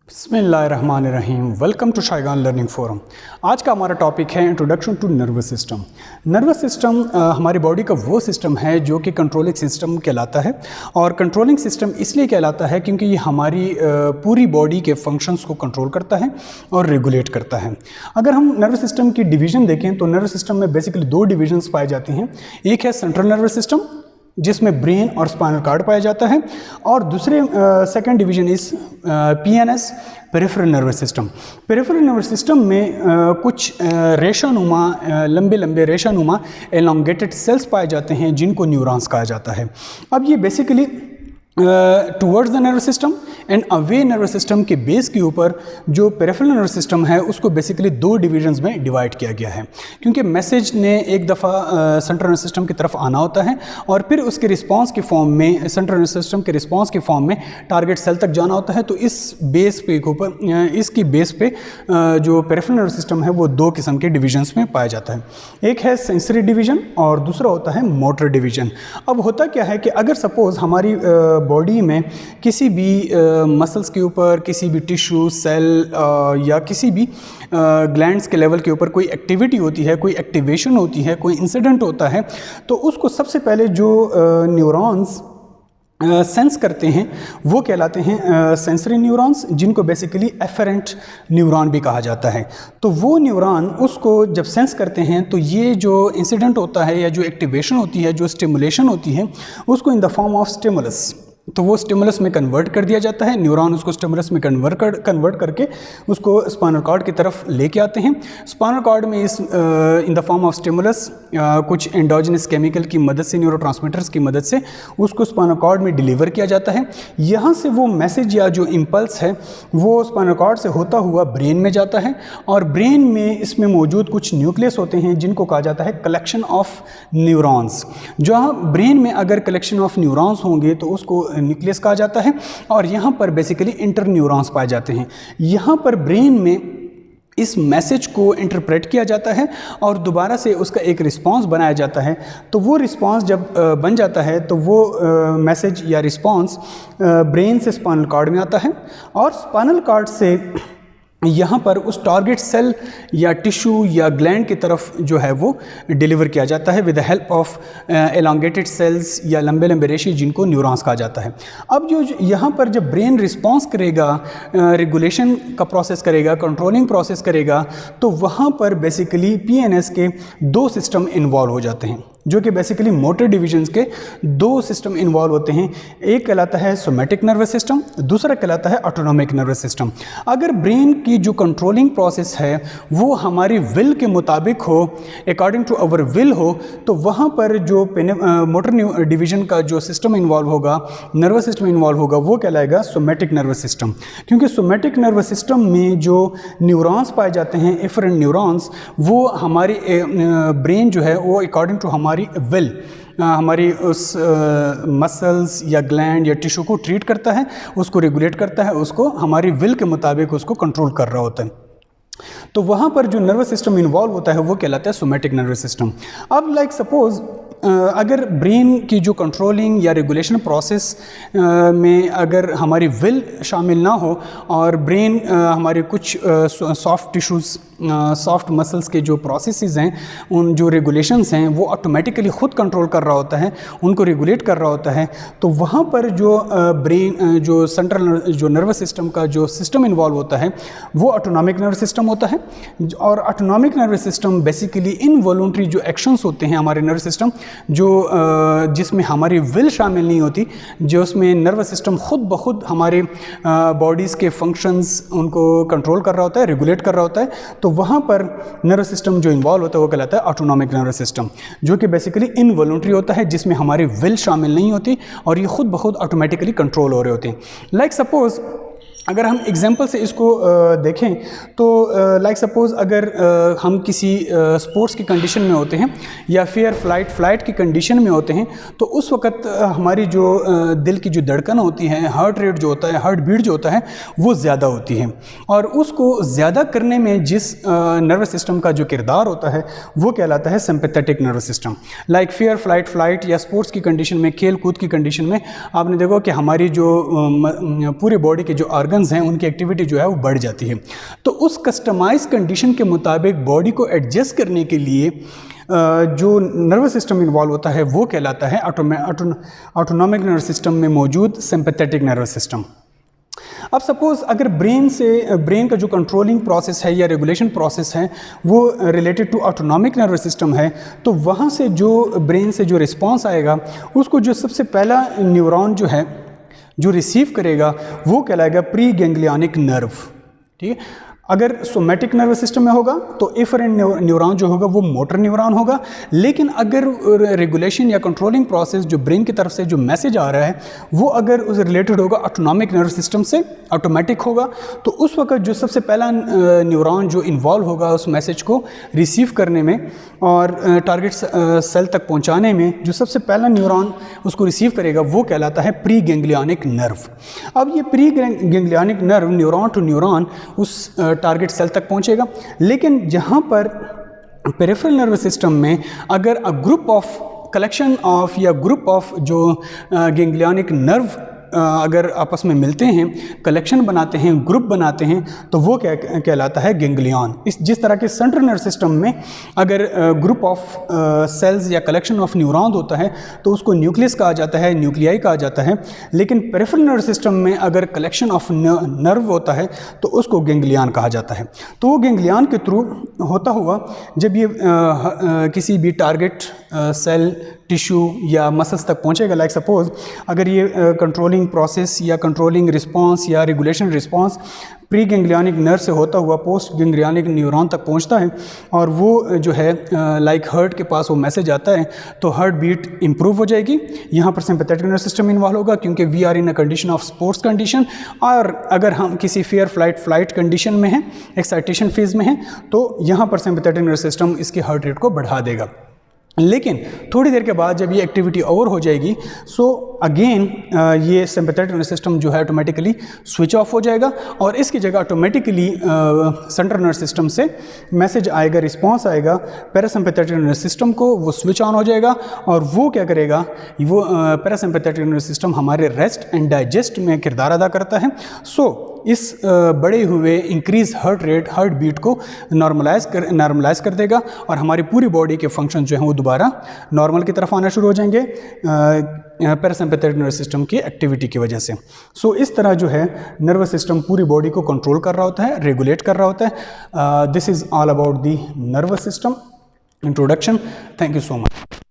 बिस्मिल्लाहिर्रहमानिर्रहीम। Welcome to Shaygan learning forum. आज का हमारा टॉपिक है introduction to nervous system. Nervous system हमारी बॉडी का वो सिस्टम है जो कि कंट्रोलिंग सिस्टम कहलाता है। और कंट्रोलिंग सिस्टम इसलिए कहलाता है क्योंकि ये हमारी पूरी बॉडी के फंक्शंस को कंट्रोल करता है और रेगुलेट करता है। अगर हम नर्वस सिस्टम की डिवीज़न देखें तो नर्वस सिस्टम में बेसिकली दो डिवीजन्स पाए जाती हैं। एक है सेंट्रल नर्वस सिस्टम जिसमें ब्रेन और स्पाइनल कार्ड पाया जाता है, और दूसरे सेकंड डिवीजन इस PNS, peripheral nervous system. Peripheral nervous system में कुछ रेशानुमा लंबे लंबे रेशानुमा एलोंगेटेड सेल्स पाए जाते हैं जिनको न्यूरॉन्स कहा जाता है। अब ये basically towards the nervous system and away nervous system के बेस के ऊपर जो पेरिफेरल नर्वस सिस्टम है उसको बेसिकली दो डिवीजन्स में डिवाइड किया गया है, क्योंकि मैसेज ने एक दफ़ा सेंट्रल नर्वस सिस्टम की तरफ आना होता है और फिर उसके रिस्पांस के फॉर्म में सेंट्रल नर्वस सिस्टम के रिस्पांस के फॉर्म में टारगेट सेल तक जाना होता है। तो इस बेस पे के ऊपर इसकी बेस पे जो पेरिफेरल नर्वस सिस्टम है वो दो किस्म के डिवीजन्स में पाया जाता है। एक है सेंसरी डिवीजन और दूसरा होता है मोटर डिवीजन। अब होता क्या है कि अगर सपोज़ हमारी बॉडी में किसी भी मसल्स के ऊपर, किसी भी टिश्यू सेल या किसी भी ग्लैंड्स के लेवल के ऊपर कोई एक्टिविटी होती है, कोई एक्टिवेशन होती है, कोई इंसिडेंट होता है, तो उसको सबसे पहले जो न्यूरॉन्स सेंस करते हैं वो कहलाते हैं सेंसरी न्यूरॉन्स, जिनको बेसिकली एफरेंट न्यूरॉन भी कहा जाता है। तो वो न्यूरॉन उसको जब सेंस करते हैं तो ये जो इंसिडेंट होता है या जो एक्टिवेशन होती है, जो स्टिमुलेशन होती है, उसको in the form of stimulus, तो वो स्टिमुलस में कन्वर्ट कर दिया जाता है। न्यूरॉन उसको स्टिमुलस में कन्वर्ट करके उसको स्पाइनल कॉर्ड की तरफ लेके आते हैं। स्पाइनल कॉर्ड में इस in the form of stimulus कुछ एंडोजेनस केमिकल की मदद से, न्यूरोट्रांसमीटर्स की मदद से उसको स्पाइनल कॉर्ड में डिलीवर किया जाता है। यहाँ से वो मैसेज या जो इम्पल्स है वो स्पाइनल कॉर्ड से होता हुआ ब्रेन में जाता है, और ब्रेन में इसमें मौजूद कुछ न्यूक्लियस होते हैं जिनको कहा जाता है कलेक्शन ऑफ न्यूरॉन्स। जहाँ ब्रेन में अगर कलेक्शन ऑफ न्यूरॉन्स होंगे तो उसको न्यूक्लियस कहा जाता है, और यहाँ पर बेसिकली इंटर न्यूरॉन्स पाए जाते हैं। यहाँ पर ब्रेन में इस मैसेज को इंटरप्रेट किया जाता है और दोबारा से उसका एक रिस्पांस बनाया जाता है। तो वो रिस्पांस जब बन जाता है तो वो मैसेज या रिस्पांस ब्रेन से स्पाइनल कॉर्ड में आता है, और स्पाइनल कॉर्ड से यहाँ पर उस टारगेट सेल या टिश्यू या ग्लैंड की तरफ जो है वो डिलीवर किया जाता है with the help of elongated cells या लंबे लंबे रेशे जिनको न्यूरॉन्स कहा जाता है। अब जो यहाँ पर जब ब्रेन रिस्पांस करेगा, रेगुलेशन का प्रोसेस करेगा, कंट्रोलिंग प्रोसेस करेगा, तो वहाँ पर बेसिकली पीएनएस के दो सिस्टम इन्वॉल्व हो जाते हैं, जो कि बेसिकली मोटर डिवीजन्स के दो सिस्टम इन्वॉल्व होते हैं। एक कहलाता है सोमैटिक नर्वस सिस्टम, दूसरा कहलाता है ऑटोनॉमिक नर्वस सिस्टम। अगर ब्रेन की जो कंट्रोलिंग प्रोसेस है वो हमारी विल के मुताबिक हो, अकॉर्डिंग टू अवर विल हो, तो वहाँ पर जो मोटर डिवीजन का जो सिस्टम इन्वॉल्व होगा, नर्वस सिस्टम इन्वॉल्व होगा, वो कहलाएगा सोमैटिक नर्वस सिस्टम। क्योंकि सोमैटिक नर्वस सिस्टम में जो न्यूरॉन्स पाए जाते हैं, एफरेंट न्यूरॉन्स, वो हमारी ब्रेन जो है वो अकॉर्डिंग टू हमारी विल, हमारी उस मसल्स या ग्लैंड या टिश्यू को ट्रीट करता है, उसको रेगुलेट करता है, उसको हमारी विल के मुताबिक उसको कंट्रोल कर रहा होता है। तो वहाँ पर जो नर्वस सिस्टम इन्वॉल्व होता है वो कहलाता है सोमैटिक नर्वस सिस्टम। अब लाइक सपोज अगर ब्रेन की जो कंट्रोलिंग या रेगुलेशन प्रोसेस में अगर हमारी विल शामिल ना हो और ब्रेन हमारे कुछ सॉफ्ट टिश्यूज़, सॉफ्ट मसल्स के जो प्रोसेसेस हैं, उन जो रेगुलेशंस हैं वो ऑटोमेटिकली ख़ुद कंट्रोल कर रहा होता है, उनको रेगुलेट कर रहा होता है, तो वहाँ पर जो ब्रेन जो सेंट्रल जो नर्वस सिस्टम का जो सिस्टम इन्वॉल्व होता है वो ऑटोनॉमिक नर्वस सिस्टम होता है। और autonomic nervous system basically involuntary जो एक्शंस होते हैं हमारे नर्वस सिस्टम, जो जिसमें हमारी विल शामिल नहीं होती, जो उसमें नर्वस सिस्टम खुद ब खुद हमारे बॉडीज़ के फंक्शंस उनको कंट्रोल कर रहा होता है, रेगुलेट कर रहा होता है, तो वहाँ पर नर्वस सिस्टम जो इन्वॉल्व होता है वो कहलाता है ऑटोनॉमिक नर्वस सिस्टम, जो कि बेसिकली इनवॉलंटरी होता है, जिसमें हमारी विल शामिल नहीं होती और ये खुद ब खुद ऑटोमेटिकली कंट्रोल हो रहे होते हैं। लाइक सपोज़ अगर हम एग्जांपल से इसको देखें तो लाइक सपोज़ अगर हम किसी स्पोर्ट्स की कंडीशन में होते हैं या फिर फ्लाइट की कंडीशन में होते हैं, तो उस वक़्त हमारी जो दिल की जो धड़कन होती है, हार्ट रेट जो होता है, हार्ट बीट जो होता है, वो ज़्यादा होती है, और उसको ज़्यादा करने में जिस नर्वस सिस्टम का जो किरदार होता है वो कहलाता है sympathetic nervous system. Like fear flight या स्पोर्ट्स की कंडीशन में, खेल कूद की कंडीशन में आपने देखो कि हमारी जो पूरी बॉडी के जो ऑर्गन ऑर्गन्स हैं उनकी एक्टिविटी जो है वो बढ़ जाती है। तो उस कस्टमाइज कंडीशन के मुताबिक बॉडी को एडजस्ट करने के लिए जो नर्वस सिस्टम इन्वॉल्व होता है वो कहलाता है ऑटोनॉमिक नर्वस सिस्टम में मौजूद सिंपैथेटिक नर्वस सिस्टम। अब सपोज़ अगर ब्रेन का जो कंट्रोलिंग प्रोसेस है या रेगुलेशन प्रोसेस है वो related to autonomic nervous system है, तो वहाँ से जो ब्रेन से जो रिस्पॉन्स आएगा उसको जो सबसे पहला न्यूरॉन जो है जो रिसीव करेगा वो कहलाएगा प्री गैंग्लियनिक नर्व। ठीक है, अगर सोमैटिक नर्वस सिस्टम में होगा तो एफरेंट न्यूरॉन जो होगा वो मोटर न्यूरॉन होगा। लेकिन अगर रेगुलेशन या कंट्रोलिंग प्रोसेस जो ब्रेन की तरफ से जो मैसेज आ रहा है वो अगर उस रिलेटेड होगा ऑटोनॉमिक नर्वस सिस्टम से, ऑटोमेटिक होगा, तो उस वक्त जो सबसे पहला न्यूरॉन जो इन्वॉल्व होगा उस मैसेज को रिसीव करने में और टारगेट सेल तक पहुंचाने में, जो सबसे पहला न्यूरॉन उसको रिसीव करेगा वो कहलाता है प्री गैंग्लियनिक नर्व। अब ये pre ganglionic nerve neuron to neuron उस टारगेट सेल तक पहुंचेगा। लेकिन जहां पर पेरिफेरल नर्वस सिस्टम में अगर a group of collection of या ग्रुप ऑफ जो गैंग्लियनिक नर्व अगर आपस में मिलते हैं, कलेक्शन बनाते हैं, ग्रुप बनाते हैं, तो वो क्या कहलाता है गैंग्लियन। जिस तरह के सेंट्रल नर्वस सिस्टम में अगर ग्रुप ऑफ सेल्स या कलेक्शन ऑफ न्यूरॉन होता है तो उसको न्यूक्लियस कहा जाता है, न्यूक्लियाई कहा जाता है। लेकिन पेरिफेरल नर्वस सिस्टम में अगर कलेक्शन ऑफ नर्व होता है तो उसको गैंग्लियन कहा जाता है। तो वो गैंग्लियन के थ्रू होता हुआ जब ये किसी भी टारगेट सेल, टिश्यू या मसल्स तक पहुंचेगा, लाइक सपोज अगर ये कंट्रोलिंग प्रोसेस या कंट्रोलिंग रिस्पांस या regulation response pre ganglionic nerve से होता हुआ पोस्ट गैंग्लियनिक न्यूरॉन तक पहुंचता है और वो जो है लाइक हार्ट के पास वो मैसेज आता है, तो हार्ट बीट इंप्रूव हो जाएगी। यहाँ पर सिंपैथेटिक नर्वस सिस्टम इन्वॉल्व होगा क्योंकि we are in a condition of sports condition, और अगर हम किसी फेयर फ्लाइट कंडीशन में हैं, एक्साइटेशन फेज में हैं, तो यहाँ पर सिंपैथेटिक नर्वस सिस्टम इसकी हार्ट रेट को बढ़ा देगा। लेकिन थोड़ी देर के बाद जब ये एक्टिविटी ओवर हो जाएगी, सो अगेन ये सिंपैथेटिक नर्वस सिस्टम जो है ऑटोमेटिकली स्विच ऑफ हो जाएगा और इसकी जगह ऑटोमेटिकली सेंट्रल नर्वस सिस्टम से मैसेज आएगा, रिस्पांस आएगा पैरासिम्पैथेटिक नर्वस सिस्टम को, वो स्विच ऑन हो जाएगा और वो क्या करेगा, वो पैरासिम्पैथेटिक नर्वस सिस्टम हमारे रेस्ट एंड डाइजेस्ट में किरदार अदा करता है। सो इस बड़े हुए increase heart rate, heartbeat को नॉर्मलाइज कर देगा और हमारी पूरी बॉडी के फंक्शन जो हैं वो दोबारा नॉर्मल की तरफ आना शुरू हो जाएंगे पैरासिम्पैथेटिक नर्वस सिस्टम की एक्टिविटी की वजह से। सो इस तरह जो है नर्वस सिस्टम पूरी बॉडी को कंट्रोल कर रहा होता है, रेगुलेट कर रहा होता है। This is all about the nervous system introduction. Thank you so much.